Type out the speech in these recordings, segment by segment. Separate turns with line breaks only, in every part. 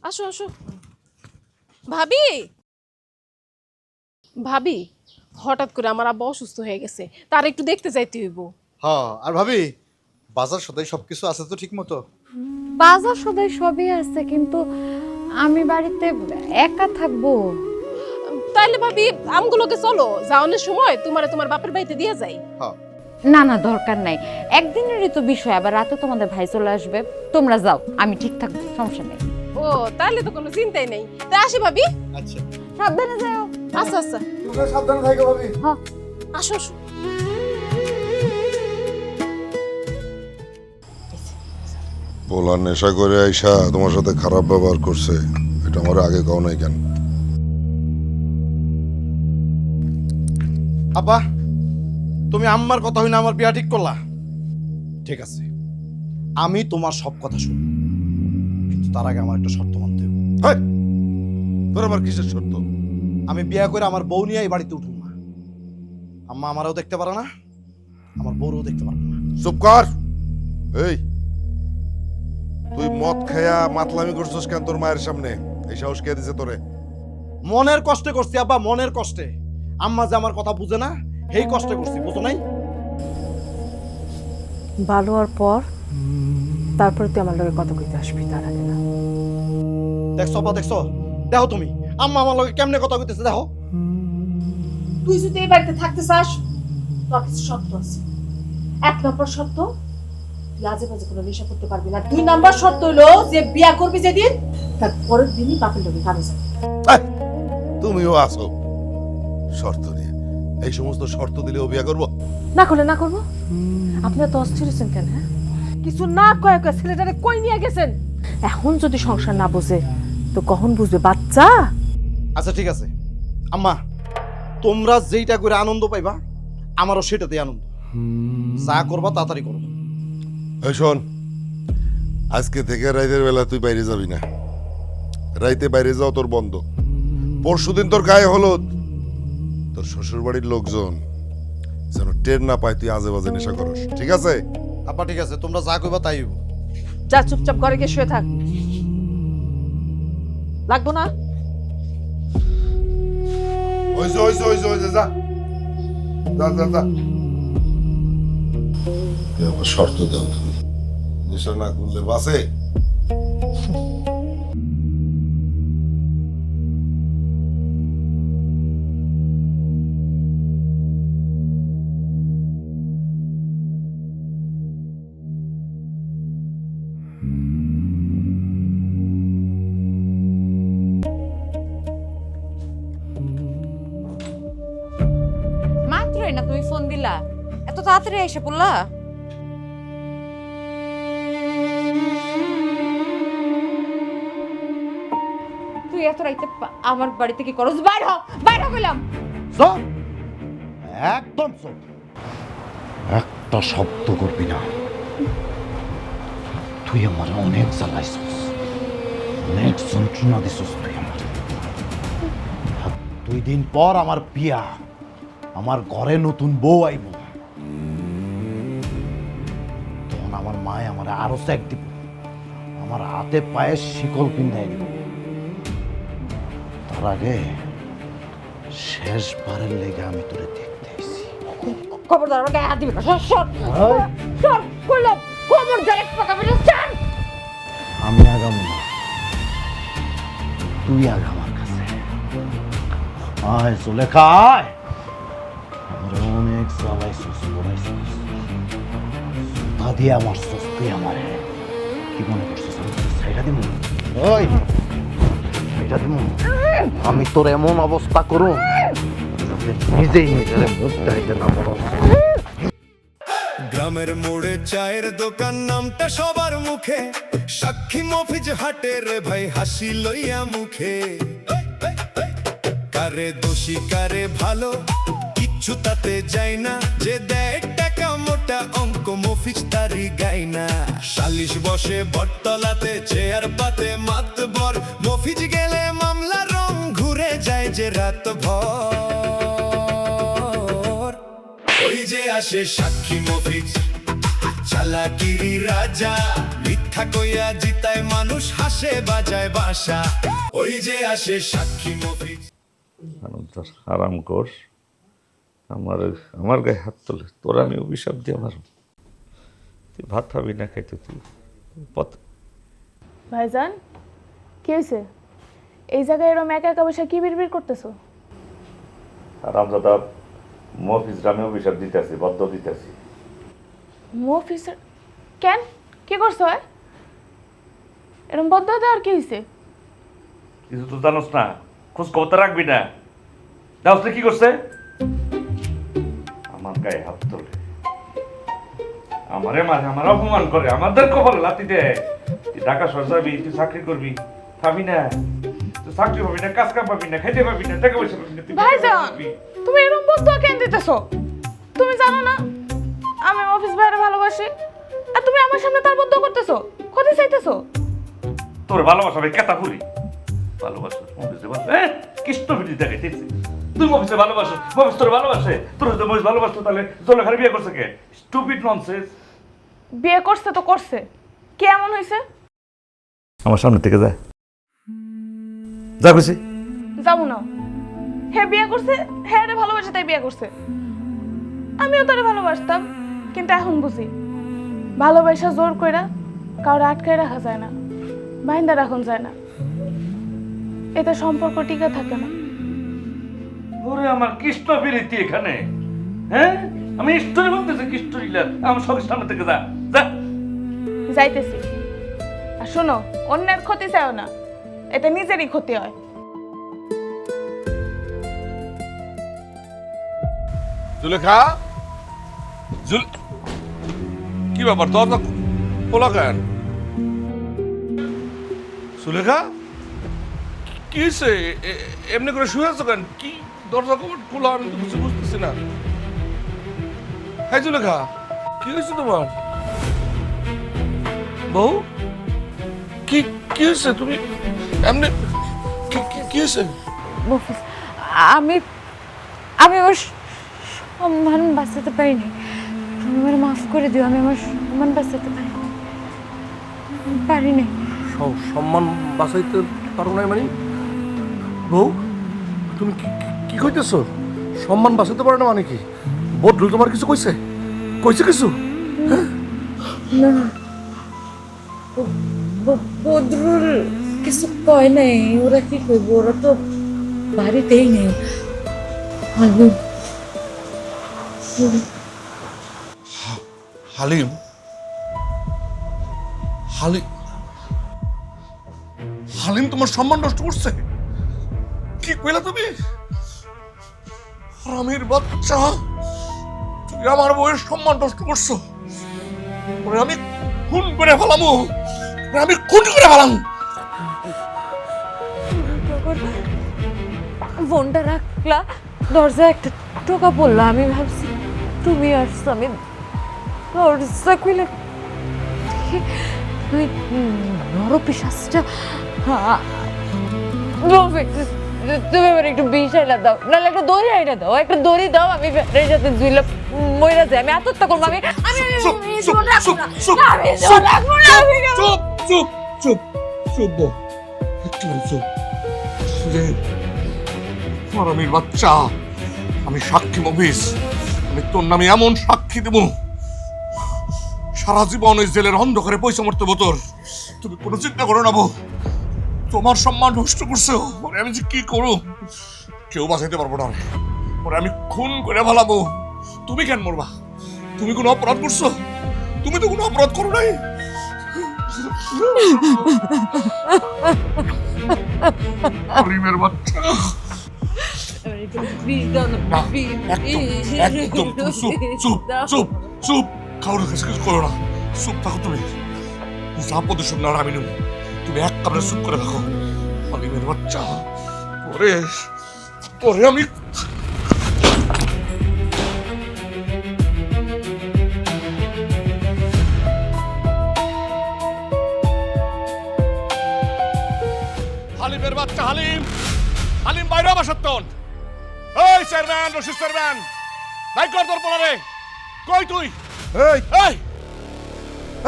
আসো আসো। ভাবি ভাবি, হঠাৎ করে আমার আব্বা অসুস্থ হয়ে গেছে, তার একটু দেখতে যাইতে হইব।
হ্যাঁ, আর ভাবি বাজার সদাই সবকিছু আছে তো ঠিক মতো?
বাজার সদাই সবই আছে, কিন্তু আমি বাড়িতে একা থাকবো।
তাইলে ভাবি আমগুলোকে চলো, যাওয়ানোর সময় তোমার বাপের বাড়িতে দিয়ে যাই।
হ্যাঁ,
না না, দরকার নাই। একদিনেরই তো বিষয়, আবার রাতে তোমাদের ভাই চলে আসবে। তোমরা যাও, আমি ঠিক থাকবো, সমস্যা নেই।
ও তাহলে তো কোনো চিন্তাই নেই। তা আসি ভাবি।
আচ্ছা।
সাবধানে যাও।
আচ্ছা আচ্ছা,
তোমরা সাবধানে থাকো ভাবি।
হ্যাঁ।
আসো আসো।
বলা নেশা করে আইসা তোমার সাথে খারাপ ব্যবহার করছে, এটা আমার আগে কও নাই কেন?
আব্বা, তুমি আম্মার কথা হই না আমার বিয়া ঠিক করলা? ঠিক আছে, আমি তোমার সব কথা শুনি, কিন্তু তার আগে আমার একটা শর্ত মানতে হবে।
হেই, তোর আবার কিসের শর্ত?
আমি বিয়া করে আমার বউ নিয়ে এই বাড়িতে উঠুন না। আম্মা আমারও দেখতে পারে না, আমার বউরও দেখতে পারবে না।
চুপ কর। এই, তুই মদ খায়া মাতলামি করছিস কেন তোর মায়ের সামনে? এই সাহস কে দিছে তোরে?
মনের কষ্টে করছি আব্বা, মনের কষ্টে। আম্মা যে আমার কথা বুঝে না, সেই কষ্টে করছি, বুঝো নাই?
ভালো হওয়ার পর তারপরে তুই আমার লগে কথা কইতে আসবি, তার আগে না।
দেখছো আব্বা, দেখছো? দেখো তুমি আম্মা আমার লগে কেমনে কথা কইতেছে, দেখো।
তুই যদি এই বাড়িতে থাকতে চাস, তোর কিছু শর্ত আছে। 1 নম্বর শর্ত, তুই আজে বাজে কোনো নেশা করতে পারবি না। 2 নম্বর শর্ত হলো যে বিয়া করবি যেদিন, তার পরের দিনই বাপের লগে কাজে যাবি।
এই, তুমিও আসো শর্ত নিয়ে। এই সমস্ত শর্ত দিলে ও বিয়া করবো?
না করলে না করবো? আপনি তো অস্থির হয়েছেন কেন? হ্যাঁ, কিছু না কয়ে কয়ে ছেলেটারে কই নিয়ে গেছেন। এখন যদি সংসার না বোঝে তো কখন বুঝবে বাচ্চা?
আচ্ছা ঠিক আছে আম্মা, তোমরা যেইটা করে আনন্দ পাইবা আমারও সেটাতেই আনন্দ। যা করবা তাড়াতাড়ি করো।
এই শোন, আজকে থেকে রাইতের বেলা তুই বাইরে যাবি না। রাইতে বাইরে যাও তোর বন্ধ। পরশুদিন তোর গায়ে হলুদ, তোর শ্বশুর বাড়ির লোকজন যেন টের না পায় তুই আজে বাজে নেশা করস, ঠিক আছে?
আব্বা ঠিক আছে, তোমরা যা কইবা তাই হইব।
যা চুপচাপ ঘরে গিয়ে শুয়ে থাক, লাগবো না।
ওইসে ওইসে ওইসে ওইসে যা যা যা যা। আমার শর্ত দাও তুমি, নেশা না করলে বাসে।
মাত্রই না তুমি ফোন দিলা, এত তাড়াতাড়ি এসে পড়লা? তুই এত রাইতে আমার বাড়িতে কি করছ? বাইর হ, বাইর হ কইলাম।
চুপ, একদম চুপ, একটা শব্দ করবি না। তুই আমার অনেক জ্বালাইছিস, অনেক যন্ত্রণা দিছিস তুই আমার। 2 দিন পর আমার বিয়া, আমার ঘরে নতুন বউ আইব। তখন আমার মায়ে আমার আরো চেক দিব, আমার হাতে পায়ে শিকল পিন্ধাই দিব। তার আগে শেষবারের লেগে আমি তোরে দেখতে আইছি।
খবরদার আমার গায়ে হাত দিবি না। সর সর সর কইলাম, খবরদার এক কথা বলে চান।
আমি আগাম না, তুই আগে আমার কাছে আয়। সুলেখা আয়, আমরা অনেক জ্বালাইছিস, বলাইছিস, তা দিয়ে আমার তুই আমারে কি মনে করছিস আমি তোর ছাইড়া দিব? ওই ছাইড়া দিব? আমি তোর এমন অবস্থা করো যাতে নিজেই নিজের মুখ চাইতে না পারো।
গ্রামের মোড়ে চায়ের দোকান নামটা সবার মুখে, সাক্ষী মফিজ হাটে রে ভাই হাসি লইয়া মুখে। কারে দোষী কারে ভালো কিচ্ছু তাতে যায় না, যে দেয় টাকা মোটা অঙ্ক মফিজ তারি গায় না। সালিশ বসে বটতলাতে চেয়ার পাতে মাতবর, মফিজ গেলে মামলা রং ঘুরে যায় যে রাত ভর। ওই যে আসে সাক্ষী মফিজ, চালাকিরি রাজা, মিথ্যা কইয়া জিতায় মানুষ, হাসে বাজায় বাসা, ওই যে আসে সাক্ষী মফিজ।
তোর আরাম কর, আমার গায়ে হাত তোলে, তোরা আমি অভিশাপ দিয়ে আমার তুই ভাত খাবি না খাইতে তুই পথ।
ভাইজান কি হয়েছে? এই জায়গায় এরম একা একা বসে কি বিড়বিড় করতেছো?
আরাম দাদা মফিজ আমি অভিশাপ দিতেছি, বদ্ধ দিতেছি।
অফিসার কেন কি করছো? এরম বদ্ধ হতে আর কি হয়েছে?
কিছু তো জানোস না, খোঁজ খবর রাখবি না। জানোস কি করছে? আমার গায়ে হাত তোলে, আমারে মাঝে আমার অপমান করে, আমাদের কপালে লাথি দেয়। তুই ঢাকা শহর যাবি, তুই চাকরি করবি, পাবি না, তুই চাকরি পাবি না, কাজ কাম পাবি না, খাইতে পাবি না, টাকা পয়সা পাবি না, তুই
ভাইজান তুমি এরম বদ্ধ কেন দিতেছো? তুমি জানো না আমি অফিস বাইরে ভালোবাসি, আর তুমি আমার সামনে তার বদ্ধ করতেছো, ক্ষতি চাইতেছো।
তোর ভালোবাসা ভাই কেতা ফুরি ভালোবাসা মফিসে কৃষ্ণ ভিড়ি দেখাইতেছি। তুই মফিসে ভালোবাসো, মফিস তোর ভালোবাসে, তোর যদি মফিস ভালোবাসতো তাহলে জলেখারে বিয়ে করছে কে? Stupid nonsense.
বিয়ে করছে তো করছে, কি এমন হয়েছে?
আমার সামনে থেকে যা, যা কইছি।
যাবো না। হে বিয়ে করছে, হ্যাঁ রে ভালোবাসে তাই বিয়ে করছে। আমিও তারে ভালোবাসতাম, কিন্তু এখন বুঝি ভালোবাসা জোর কইরা কাউরে আটকায় রাখা যায় না, বাইন্দা রাখুন যায় না, এতে সম্পর্ক টিকে থাকে না।
ওরে আমার কৃষ্ণ বিরীতি এখানে, হ্যাঁ আমি স্টোরি বলতেছি, কৃষ্ণ লীলার। আমার সঙ্গে সামনে থেকে যা, যা।
যাইতেছি। আর শোনো, অন্যের ক্ষতি চাইও না, এতে নিজেরই ক্ষতি হয়।
জুলেখা, কি ব্যাপার দরজা খোলা কেন? সুলেখা কি হয়েছে? এমনি করে শুয়ে আছো কেন? কি দরজা কবর খোলা, আমি তো কিছু বুঝতেছি না। হ্যাঁ জুলেখা, কি হয়েছে তোমার? বউ কি কি হয়েছে? তুমি এমনি কি হয়েছে?
মফিজ আমি আমার সম্মান বাঁচাতে পারিনি, তুমি আমার মাফ করে দিও। আমি আমার সম্মান বাঁচাতে পারিনি।
সম্মান বাঁচাইতে পারো না মানে? বউ তুমি কি কইতেছো? সম্মান বাঁচাইতে পারো না মানে কি? বদরুল তোমার কিছু কইছে? কইছে কিছু?
না, বদরুল কিছু কয় নাই। ওরা কি কইব? ওরা তো বাড়িতেই নেই।
হালিম, হালিম তোমার সম্মান নষ্ট করছে? কি কইলা তুমি? হারামির বাচ্চা, তুমি আমার বউয়ের সম্মান নষ্ট করছো। ওরে আমি খুন করে ফেলামু, আমি খুন করে ফেলামু।
ফোনটা রাখলা, দরজা একটা টোকা পড়লো। আমি ভাবছি তুমি আসছো, আমি দরজা খুলে নরপিশাচটা। তুমি আমার একটু বিষ আইনা দাও, নাহলে একটা দড়ি আইনা দাও। একটা দড়ি দাও, আমি ফ্যানের সাথে ঝুলে মইরা যাই। আমি আত্মহত্যা করবো। আমি জীবন রাখবো না, আমি জীবন রাখবো না।
চুপ চুপ চুপ চুপ বউ, একটু চুপ। হারামির বাচ্চা, আমি সাক্ষী মফিজ, আমি তোর নামে এমন সাক্ষী দেব সারা জীবন ওই জেলের অন্ধকারে পয়সা মরতে তোর। তুমি কোনো চিন্তা করো না বউ, তোমার সম্মান নষ্ট করছো। ওরে আমি যে কি করো, কেউ বাঁচাইতে পারবো না। ওরে আমি খুন করে ফেলাবো। তুমি কেন মরবা? তুমি কোনো অপরাধ করছো? তুমি তো কোনো অপরাধ করো নাই। হারিমের বাচ্চা, একদম চুপ চুপ চুপ চুপ, কারোর কাছে কিছু করো না, চুপ থাকো তুমি। যা প্রদর্শন না আমি নেব, তুমি এক কামড়ে চুপ করে থাকো। হালিমের বাচ্চা, পরে পরে আমি হালিমের বাচ্চা। হালিম, হালিম বাইরে আবার সত্যন। এই চেয়ারম্যান, রশিদ চেয়ারম্যান, ভাই কর তোর পড়ারে। কই তুই? এই এই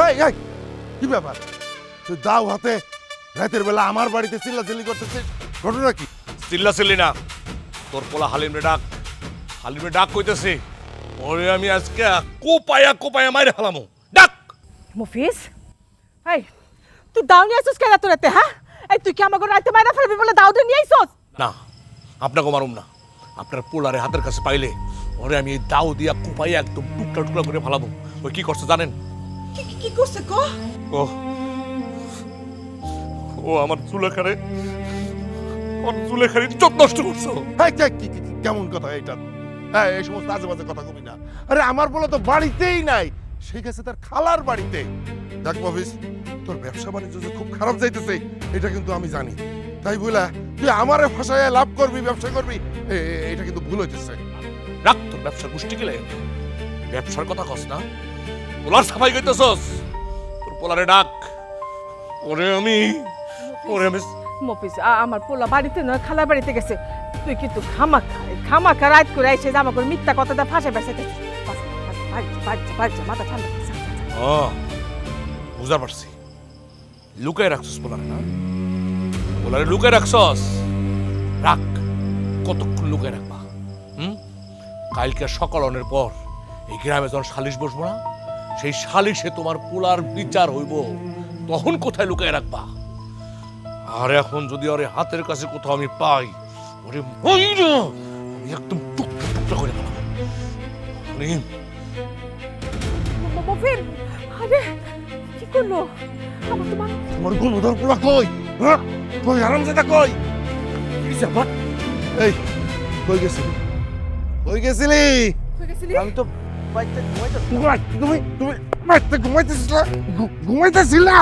এই এই কি ব্যাপার তুই দাও হাতে রাতের বেলা আমার বাড়িতে চিল্লাচিল্লি করতেছিস ঘটনা কি
চিল্লি না, তোর পোলা হালিমরে ডাক কইতেছে, ওরে আমি আজকে কোপায়া মাইরে ফেলামু, ডাক।
মুফিস এই তুই দাও নিয়ে আইছস কেন তোর রাতে? হ্যাঁ এই তুই কি আমাকে রাতে মাইরা ফেলবি বলে দাউদে নিয়ে আইছস?
না, আপনাকে মারুম না, আপনার পোলারে হাতের কাছে পাইলে ওরে আমি এই দাও দিয়া কোপাইয়া একদম টুকরা টুকরা করে ফেলাবো। ওই কি করছে জানেন?
কি করছে কো?
ও আমার চুলেখারে ইজ্জত নষ্ট করছো।
এই কেমন কথা এটা? এই সমস্ত আজে বাজে কথা কবি না। আরে আমার বলে তো বাড়িতেই নাই, সেই কাছে তার খালার বাড়িতে। দেখ মফিজ, তোর ব্যবসা বাণিজ্য যে খুব খারাপ যাইতেছে এটা কিন্তু আমি জানি, তাই বলে তুই আমারে ফাঁসায় লাভ করবি, ব্যবসা করবি, এটা কিন্তু ভুল হইতেছে।
রাখ তোর ব্যবসার গোষ্ঠী গেলে, ব্যবসার কথা কস না, পোলার সাফাই করতেছস। তোর পোলারে ডাক, ওরে আমি
মুফিস আমার পোলা বাড়িতে নয় খালার বাড়িতে গেছে। তুই কিন্তু খামাখা রাত করে আইসে জামা করে মিথ্যা কথাটা ফাঁসে বেসাইতেছিস। মাথা ঠান্ডা
বুঝা পারছি, লুকায় রাখছস পোলারে, না পোলারে লুকায় রাখছস। রাখ, কতক্ষণ লুকায় রাখবা? কালকে সকালনের পর এই গ্রামে যখন সালিশ বসবো না, সেই সালিশে তোমার পোলার বিচার হইব, তখন কোথায় লুকায় রাখবা? আর এখন যদি ওরে হাতের কাছে কোথাও আমি পাই, ওরে মইরা আমি একদম টুকটা টুকটা করে ফেলাবো।
মুফিস আরে কি করলো? আমার তো
তোমার গুণধর পোলা কই? হ্যাঁ কই আরামজাদা কই? এই কই গেছিলি?
আমি তো বাইতে
ঘুমাইতেছিলা?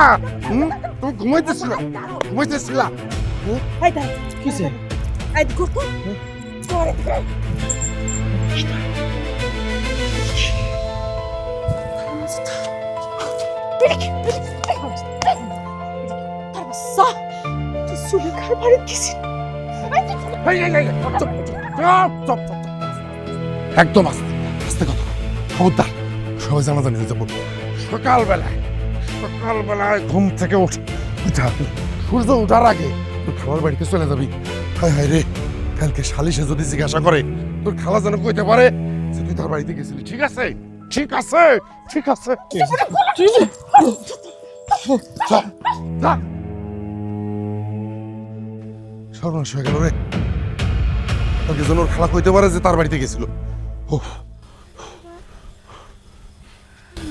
তুমি ঘুমাইতেছিলা?
কিসে?
একদম আস্তে কথা, খবরদার, সবাই জানাজানি হয়ে যাবো। সকালবেলায় ঘুম থেকে সূর্য উঠার আগে তোর খালার বাড়িতে চলে যাবি। হায় হায় রে, কালকে সালিশে যদি জিজ্ঞাসা করে তোর খালা যেন কইতে পারে যে তুই তার বাড়িতে গেছিলি। ঠিক আছে? সর্বনাশ হয়ে গেল রে, কালকে যেন ওর খালা কইতে পারে যে তার বাড়িতে গেছিল।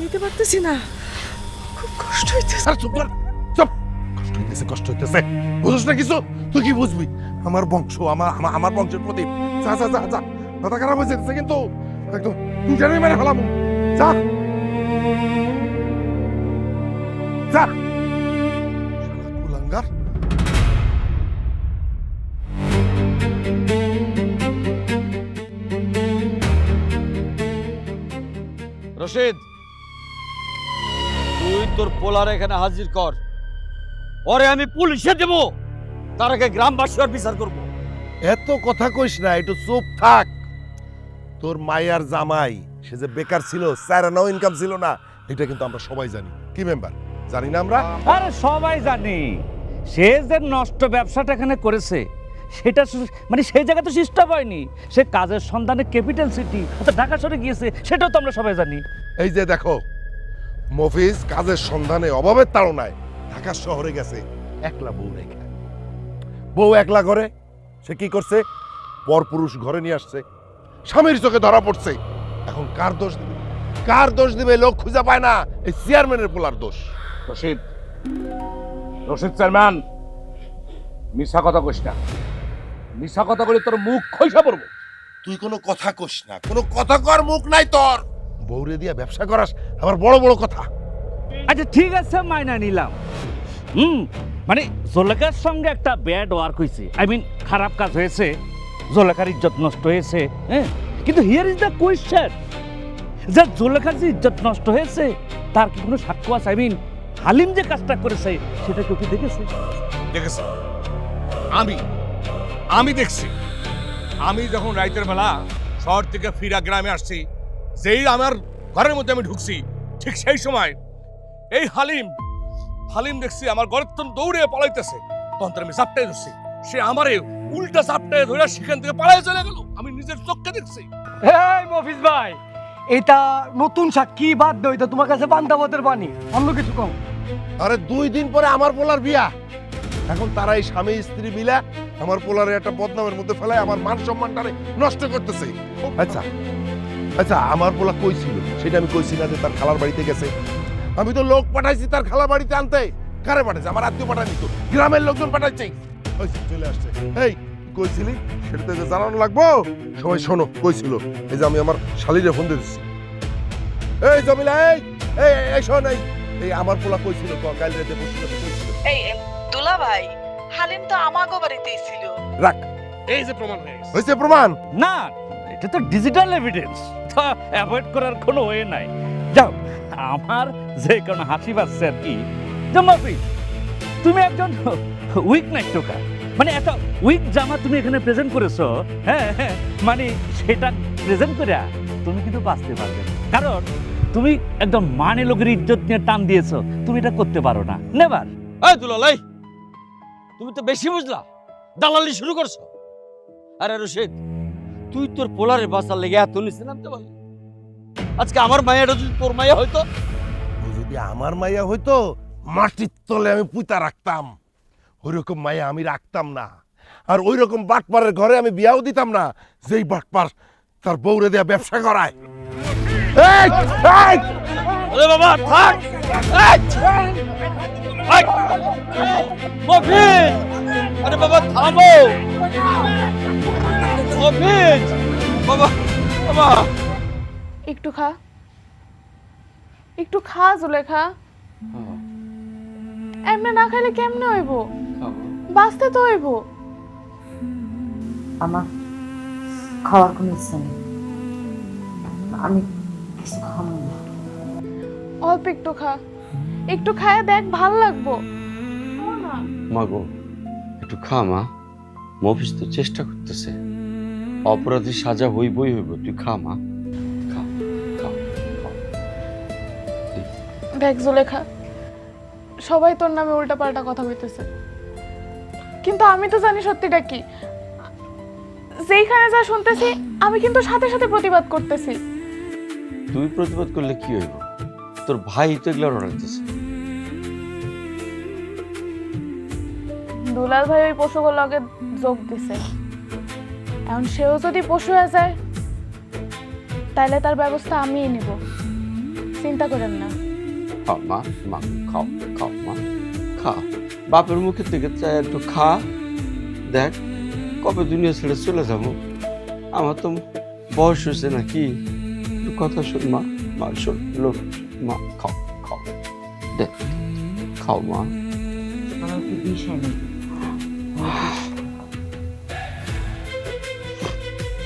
নিতে পারতেছি না, খুব কষ্ট হইতেছে।
চুপ, কষ্ট হইতেছে, বুঝছ না কিছু? তুই কি বুঝবি? আমার বংশ, আমার বংশের প্রদীপ। যা মাথা খারাপ হয়ে যেতেছে কিন্তু, একদম তুই জানি মেরে ফেলাম। যা কুলাঙ্গার।
রশিদ, তুই তোর পোলার এখানে হাজির কর, ওরে আমি পুলিশে দেব, তার আগে গ্রামবাসী আর বিচার করব।
এত কথা কইস না, একটু চুপ থাক। তোর মায়ের জামাই সে যে বেকার ছিল, স্যারানাও ইনকাম ছিল না, এটা কিন্তু আমরা সবাই জানি। কি মেম্বার, জানি না আমরা?
আরে সবাই জানি, সে যে নষ্ট ব্যবসাটা এখানে করেছে সেটা মানে সেই জায়গা তো সিস্টেম হয়নি, সে কাজের সন্ধানে ক্যাপিটাল সিটি ঢাকা শহরে গিয়েছে, সেটাও তো আমরা সবাই জানি।
এই যে দেখো, মফিজ কাজের সন্ধানে অভাবের তাড়নায় ঢাকা শহরে গেছে একলা বউ রেখে। বউ একলা ঘরে, সে কি করছে? পরপুরুষ ঘরে নিয়ে আসছে, স্বামীর চোখে ধরা পড়ছে। এখন কার দোষ দিবে? লোক খুঁজে পায় না, এই চেয়ারম্যানের পোলার দোষ।
রশিদ চেয়ারম্যান, মিশা কথা কইস না, মিশা কথা বলে তোর মুখ খইসা পড়বো।
তুই কোনো কথা কইস না, কোনো কথা কর মুখ নাই তোর। বউরে দিয়া ব্যবসা করাস, আবার বড় বড় কথা।
আচ্ছা ঠিক আছে, মাইনা নিলাম। মানে জোলেখার সঙ্গে একটা ব্যাড ওয়ার্ক হয়েছে, খারাপ কাজ হয়েছে, জোলেখার ইজ্জত নষ্ট হয়েছে, হ্যাঁ, কিন্তু হিয়ার ইজ দ্য কোয়েশ্চেন, যে জোলেখার যে ইজ্জত নষ্ট হয়েছে তার কি কোনো সাক্ষ্য আছে? হালিম যে কাজটা করেছে সেটা কেউ কি দেখেছে?
আমি দেখছি। আমি যখন রাতের বেলা শহর থেকে ফিরা গ্রামে আসছি, যেই আমার ঘরের মধ্যে আমি ঢুকছি, ঠিক সেই সময় এই হালিম হালিম দেখছি আমার ঘরের তন দৌড়ে পালাইতেছে, তখন তার আমি চাপটাই ধরছি, সে আমারে উল্টা চাপটায় ধরে সেখান থেকে পালাই চলে গেল, আমি নিজের চোখে দেখছি।
এই মফিজ ভাই, এটা নতুন সাক্ষী বাদ দাও, এটা তোমার কাছে বান্দাবতের বাণী, অন্য কিছু কম।
আরে 2 দিন পরে আমার পোলার বিয়া, এখন তারা এই স্বামী স্ত্রী মিলে আমার পোলারে একটা বদনামের মধ্যে ফেলায় আমার মান সম্মানটারে নষ্ট করতেছে। আচ্ছা আচ্ছা, আমার পোলা কই ছিল সেটা আমি কইছি না যে তার খালার বাড়িতে গেছে? আমি তো লোক পাঠাইছি তার খালার বাড়িতে আনতে। কারে পাঠাইছে? আমার আত্মীয় পাঠায়নি তো, গ্রামের লোকজন পাঠাইছে। চলে আসছে। এই কইছিলি সেটা তো জানানো লাগবো। সবাই শোনো, কইছিল এই যে আমি আমার শালিরে ফোন দিয়েছি। এই জমিলা, এই এই এই শোন, এই আমার পোলা কইছিল কাল রাতে বসে কইছিল।
এই দুলা ভাই, হালিম তো আমাগো বাড়িতেই ছিল।
রাখ,
এই যে প্রমাণ
হয়েছে প্রমাণ।
না, এটা তো ডিজিটাল এভিডেন্স, তা অ্যাভয়েড করার কোনো ওয়ে নাই। যাও, আমার যে কোনো হাসি পাচ্ছে আর কি। জামাফি, তুমি একজন উইক নাট্যকার, মানে একটা উইক জামা তুমি এখানে প্রেজেন্ট করেছো। হ্যাঁ হ্যাঁ, মানে সেটা প্রেজেন্ট করে তুমি কিন্তু বাঁচতে পারবে না, কারণ তুমি একদম মানে লোকের ইজ্জত নিয়ে টান দিয়েছো, তুমি এটা করতে পারো না, নেভার।
এই দুলালাই, তুমি তো বেশি বুঝলা, দালালি শুরু করছো। আরে রশিদ, তুই তোর পোলারে বাঁচার লেগে এত নিচে নামতে পারলি? আজকে আমার মায়েরা যদি তোর মায়া হইতো,
যদি আমার মাইয়া হইতো মাটির তলে আমি পুঁতা রাখতাম। ওইরকম মাইয়া আমি রাখতাম না, আর ওই রকম বাটপারের ঘরে আমি বিয়াও দিতাম না, যেই বাটপার তার বউরে দেয়া ব্যবসা করায়। এই, এই!
আরে বাবা থাক, মফিজ, আরে বাবা থামো, মফিজ, বাবা বাবা।
একটু খা, একটু খা জুলেখা। এমনি না খাইলে কেমনে হইব? বাঁচতে তো হইব।
আমার খাওয়ার কোনো ইচ্ছা নেই, আমি কিছু খাবো না।
অল্প একটু খা, একটু খায় দেখ, ভাল লাগবো।
মা গো, একটু খা মা, মফিজ তো চেষ্টা করতেছে, অপরাধী সাজা হইবই হইব, তুই খা মা, খা খা খা।
দেখ জুলেখা, সবাই তোর নামে উল্টাপাল্টা কথা কইতেছে, কিন্তু আমি তো জানি সত্যিটা কি। যেইখানে যা শুনতেছি আমি কিন্তু সাথে সাথে প্রতিবাদ করতেছি।
তুই প্রতিবাদ করলে কি হইব? তোর ভাই তো এগুলো রড়াইতেছে।
দুলাল ভাই ওই পশুগুলোর লগে যোগ দিছে, এখন সেও যদি পশু হয়ে যায় তাহলে তার ব্যবস্থা আমিই নিব, চিন্তা করেন না।
খাও মা, মা খাও খাও মা, খা, বাপের মুখের দিকে চাই একটু খা। দেখ কবে দুনিয়া ছেড়ে চলে যাবো, আমার তো বয়স হয়েছে নাকি, একটু কথা শোন মা, মা শোন, লোক মা, খাও খাও, দেখ খাও মা।
আমার কি বিষয় নেই,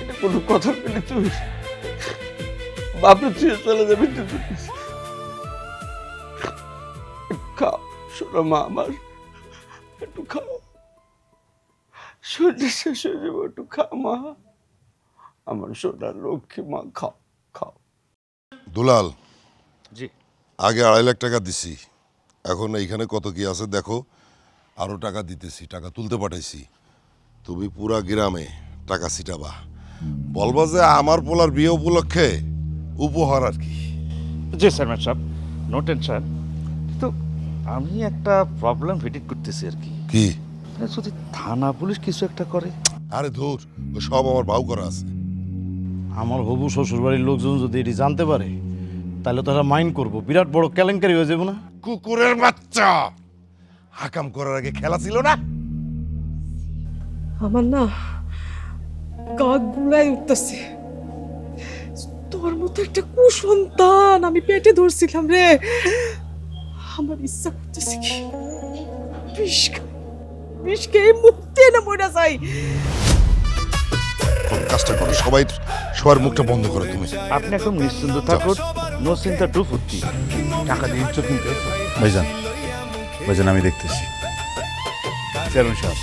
এটা কোনো কথা বলি তুই? বাপের ছুঁয়ে চলে যাবি তুই? খাও, শোনো মা আমার, একটু খাও, শরীর শেষ হয়ে যাবো, একটু খা মা, আমার সোনার লক্ষ্মী মা, খাও খাও।
দুলাল,
জি।
আগে 2.5 লাখ টাকা দিছি, এখন এইখানে কত কি আছে দেখো, আরো টাকা দিতেছি, টাকা তুলতে পাঠাইছি। তুমি পুরা গ্রামে টাকা ছিটাবা, বলবা যে আমার পোলার বিয়ে উপলক্ষে উপহার আর কি।
জি চেয়ারম্যান সাহেব, নো টেনশন। তো আমি একটা প্রবলেম ভিডিট করতেছি আর কি।
কি?
যদি থানা পুলিশ কিছু একটা করে?
আরে ধুর, সব আমার ভাও করা আছে।
আমার হবু শ্বশুরবাড়ির লোকজন যদি এটি জানতে পারে তাহলে তারা মাইন্ড করবো, বিরাট বড় কেলেঙ্কারি হয়ে যাবো না?
কুকুরের বাচ্চা, হাকাম করার আগে খেলা ছিল না?
আমার না গা গুলাই উঠতেছে। তোর মতো একটা কুসন্তান আমি পেটে ধরছিলাম রে, আমার ইচ্ছা করতেছে কি বিষ খেয়ে মুক্তি না মরে যাই।
কাজটা করো, সবার মুখটা বন্ধ করো তুমি।
আপনি একদম নিশ্চিন্ত থাকুন, নো চিন্তা টু ফুটি।
টাকা দিয়ে ইজ্জত নিতে
ভাইজান, ভাইজান আমি দেখতেছি। চেয়ারম্যান সাহেব,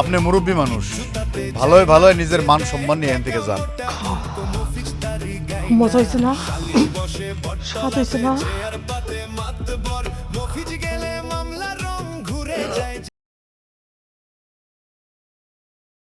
আপনি মুরব্বী মানুষ, ভালোই ভালোই নিজের মান সম্মান নিয়ে এখান থেকে যান।
মজা হয়েছে না? স্বাদ হয়েছে না?